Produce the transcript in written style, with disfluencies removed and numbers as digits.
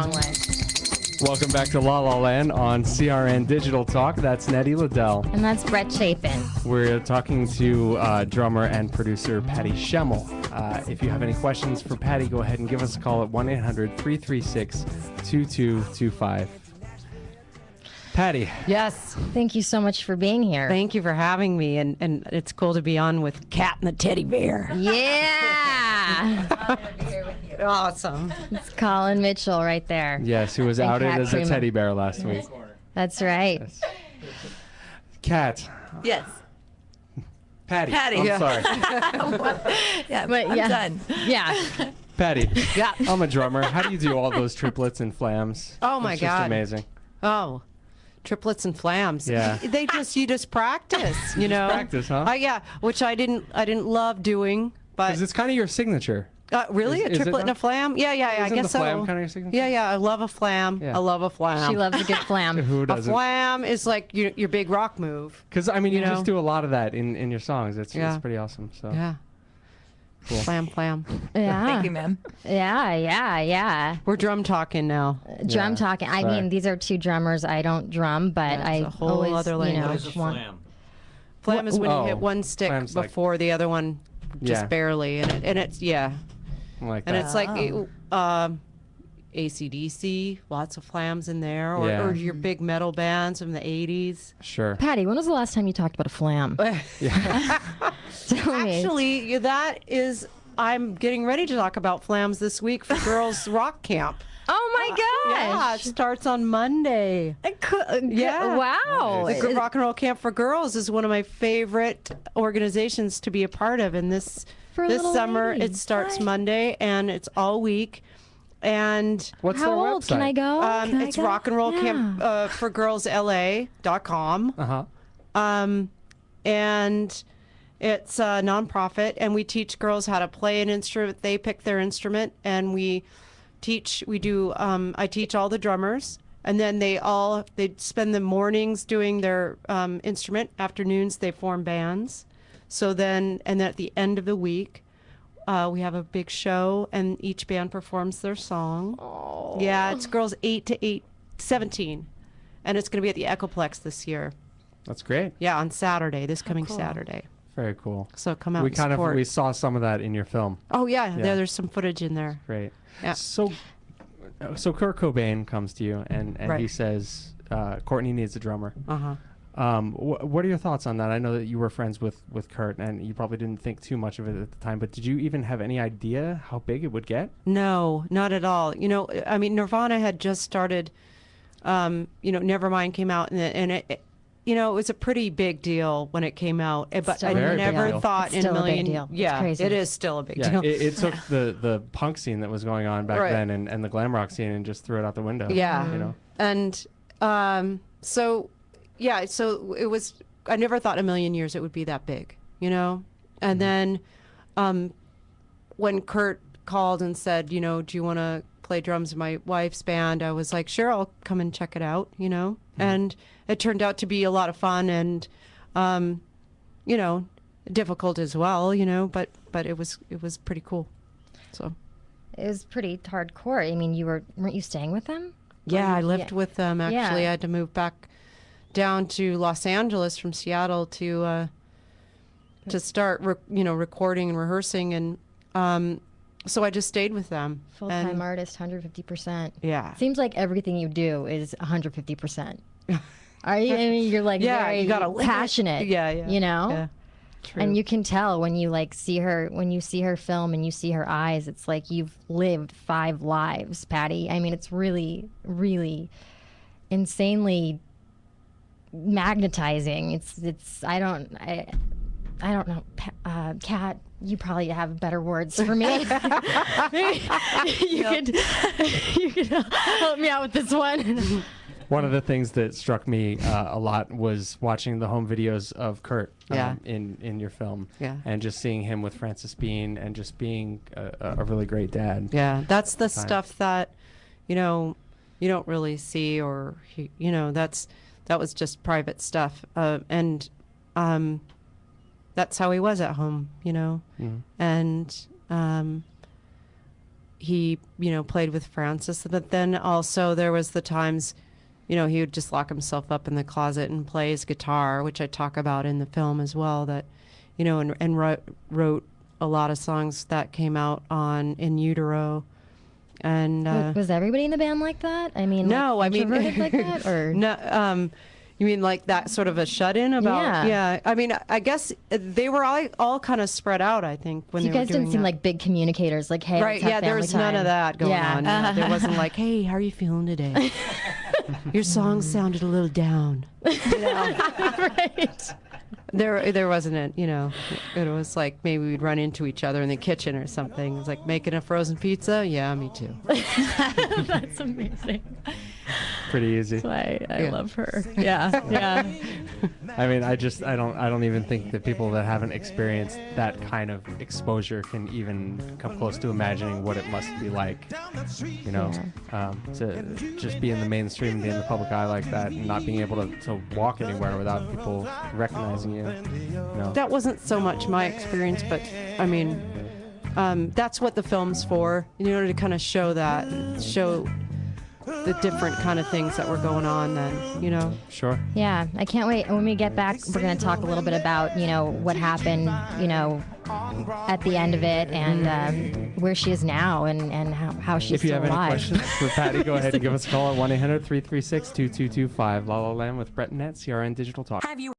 wrong way. Welcome back to La La Land on CRN Digital Talk. That's Nettie Liddell. And that's Brett Chapin. We're talking to drummer and producer Patty Schemmel. If you have any questions for Patty, go ahead and give us a call at 1-800-336-2225. Patty. Yes. Thank you so much for being here. Thank you for having me. And it's cool to be on with Cat and the Teddy Bear. Yeah. I'm going to be here with you. Awesome. It's Colin Mitchell right there. Yes, who was And outed Cat as a Primeau. teddy bear last week. That's right. Yes. Cat. Yes. Patty. Patty. I'm Yeah. sorry. Yeah, But I'm yeah. done. Yeah. Patty. Yeah. I'm a drummer. How do you do all those triplets and flams? Oh, my It's just God. amazing. Oh, triplets and flams. Yeah. You just practice, you know. practice, huh? Yeah, which I didn't love doing, but Because it's kind of your signature. really is a it triplet and not? a flam? Yeah, I Isn't guess the so. flam kind of your signature? Yeah, I love a flam. Yeah. I love a flam. She loves a good flam. Who a doesn't? flam is like your big rock move. Because, I mean, you You know? just do a lot of that in your songs. It's Yeah. pretty awesome. So. Yeah. Cool. Flam. Yeah. Thank you, ma'am. Yeah. We're drum talking now. Drum Yeah. talking. I Sorry. mean, these are two drummers. I don't drum, but That's I a whole always, other you language. know, What What is a want. flam? Flam is when Oh, you hit one stick flam's like- before the other one, just Yeah. barely, and it's yeah, Like and that. it's like AC/DC, lots of flams in there, or, Yeah. or your big metal bands from the '80s. Sure. Patty, when was the last time you talked about a flam? Tell me. Actually, that is. I'm getting ready to talk about flams this week for Girls Rock Camp. Oh my Yeah, it gosh. starts on Monday. Yeah. Wow. The Rock and Roll Camp for Girls is one of my favorite organizations to be a part of. And this For little summer, ladies. it starts What? Monday, and it's all week. And What's How their old? website? Can I go? Can I it's go? rock and roll Yeah. camp for girls LA.com. Uh-huh. And it's a nonprofit, and we teach girls how to play an instrument. They pick their instrument, and I teach all the drummers, and then they spend the mornings doing their instrument. Afternoons, they form bands. So then at the end of the week, we have a big show, and each band performs their song. Oh. Yeah, it's girls 8 to 17, and it's going to be at the Echoplex this year. That's great. Yeah, on Saturday, this coming Saturday. Very cool. So come out and support. We saw some of that in your film. Oh yeah, Yeah. there's some footage in there. Great. Yeah. So Kurt Cobain comes to you and Right. he says, Courtney needs a drummer. Uh-huh. What are your thoughts on that? I know that you were friends with Kurt, and you probably didn't think too much of it at the time, but did you even have any idea how big it would get? No, not at all. You know, I mean, Nirvana had just started. Nevermind came out, and it it was a pretty big deal when it came out. But Still I a big never deal. thought It's in still a a big million. deal. It's Yeah, crazy. it is still a big Yeah, deal. it took the punk scene that was going on back Right. then and the glam rock scene and just threw it out the window. Yeah. You know? And so it was. I never thought in a million years it would be that big, And then when Kurt called and said, do you want to play drums in my wife's band? I was like, sure, I'll come and check it out, And it turned out to be a lot of fun and, difficult as well, but it was pretty cool. So. It was pretty hardcore. I mean, weren't you staying with them? Yeah, I Yeah. lived with them. Actually, Yeah. I had to move back down to Los Angeles from Seattle to start, recording and rehearsing, and so I just stayed with them. Full-time And- artist, 150%. Yeah. Seems like everything you do is 150%. Are you? I mean, you're like Yeah, very you gotta live it. passionate. Yeah. Yeah. True. And you can tell when you see her film and you see her eyes, it's like you've lived 5 lives, Patty. I mean, it's really, really insanely magnetizing. It's I don't know, Kat, you probably have better words for me. you could help me out with this one. One of the things that struck me a lot was watching the home videos of Kurt in your film, and just seeing him with Frances Bean and just being a really great dad. Yeah, that's the stuff that you don't really see, or that was just private stuff, and that's how he was at home, Mm-hmm. and he, played with Frances. But then also there was the times, he would just lock himself up in the closet and play his guitar, which I talk about in the film as well, that, and wrote a lot of songs that came out on In Utero. And was everybody in the band like that? I mean, no, like that, or no? You mean like that sort of a shut-in about? Yeah. I mean, I guess they were all kind of spread out. I think when you they guys were doing didn't seem like big communicators. Like, hey, right? Yeah, there was none of that going on. Yeah. There wasn't like, hey, how are you feeling today? Your song sounded a little down. Right. There wasn't it was like maybe we'd run into each other in the kitchen or something. It was like making a frozen pizza. Yeah, me too. That's amazing. Pretty easy. That's why I love her. Yeah. I mean, I don't even think that people that haven't experienced that kind of exposure can even come close to imagining what it must be like, to just be in the mainstream, be in the public eye like that, and not being able to walk anywhere without people recognizing you. That wasn't so much my experience, but I mean, that's what the film's for, to kind of show the different kind of things that were going on then, Sure. Yeah, I can't wait. When we get back, we're going to talk a little bit about, what happened, at the end of it, and where she is now, and how she's still alive. If you have any questions for Patty, go ahead and give us a call at 1-800-336-2225. La La Land with Brett and Nett, CRN Digital Talk. Have you